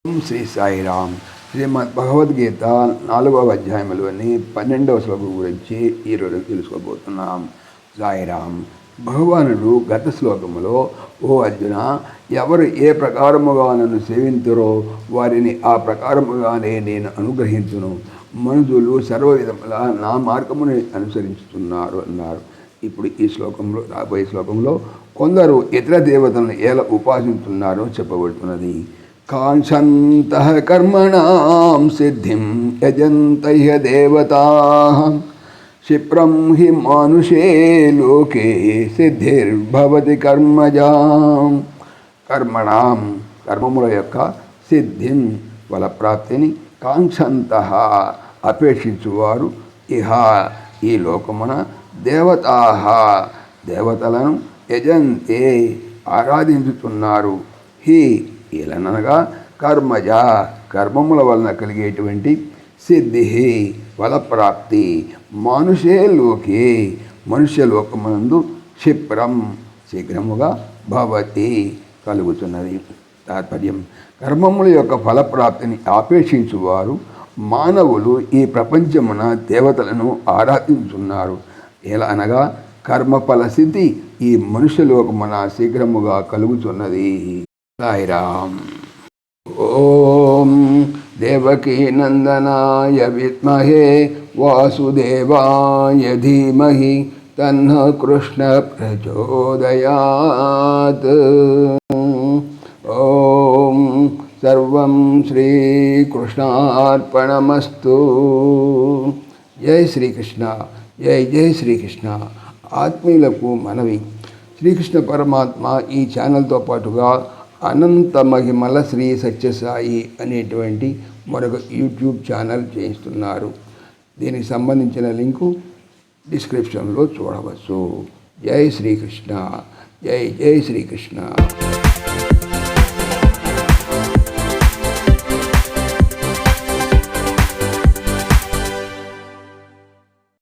ఓం శ్రీ సాయిరామ్. శ్రీమద్ భగవద్గీత 4వ అధ్యాయంలోని 12వ శ్లోకం గురించి ఈరోజు తెలుసుకోబోతున్నాం. సాయిరామ్. భగవానుడు గత శ్లోకములో, ఓ అర్జున, ఎవరు ఏ ప్రకారముగా నన్ను సేవింతురో వారిని ఆ ప్రకారముగానే నేను అనుగ్రహించును. మనుషులు సర్వవిధముల నా మార్గమును అనుసరించుతున్నారు అన్నారు. ఇప్పుడు ఈ శ్లోకంలో, రాబోయే శ్లోకంలో కొందరు ఇతర దేవతలను ఎలా ఉపాసించుతున్నారో చెప్పబడుతున్నది. కాంక్షంతః కర్మణాం సిద్ధిం యజంతః దేవతాః క్షిప్రం హి మానుషే లోకే సిద్ధిర్భవతి కర్మజాం. కర్మముల యొక్క సిద్ధిం ఫలప్రాప్తిని కాంక్షంతః అపేక్షించువారు ఇహ ఈ లోకమున దేవతాః దేవతలను యజంతే ఆరాధించుతున్నారు. హి ఏలనగా కర్మజ కర్మముల వలన కలిగేటువంటి సిద్ధి ఫలప్రాప్తి మానుషే లోకే మనుష్యలోకమునందు క్షిప్రం శీఘ్రముగా భవతి కలుగుతున్నది. తాత్పర్యం, కర్మముల యొక్క ఫలప్రాప్తిని ఆపేక్షించువారు మానవులు ఈ ప్రపంచమున దేవతలను ఆరాధించుతున్నారు. ఎలా అనగా కర్మఫల సిద్ధి ఈ మనుష్యలోకమున శీఘ్రముగా కలుగుతున్నది. సాయిరామ్. ఓం దేవకీ నందనాయ విద్మహే వాసుదేవాయ ధీమహి తన్నః కృష్ణ ప్రచోదయాత్. ఓం సర్వం శ్రీకృష్ణార్పణమస్తు. జై శ్రీకృష్ణ. జై జై శ్రీకృష్ణ. ఆత్మీయులకు మనవి, శ్రీకృష్ణ పరమాత్మ ఈ ఛానల్తో పాటుగా అనంత మహిమల శ్రీ సత్యసాయి అనేటువంటి మరొక యూట్యూబ్ ఛానల్ చేయిస్తున్నారు. దీనికి సంబంధించిన లింకు డిస్క్రిప్షన్లో చూడవచ్చు. జై శ్రీకృష్ణ. జై జై శ్రీకృష్ణ.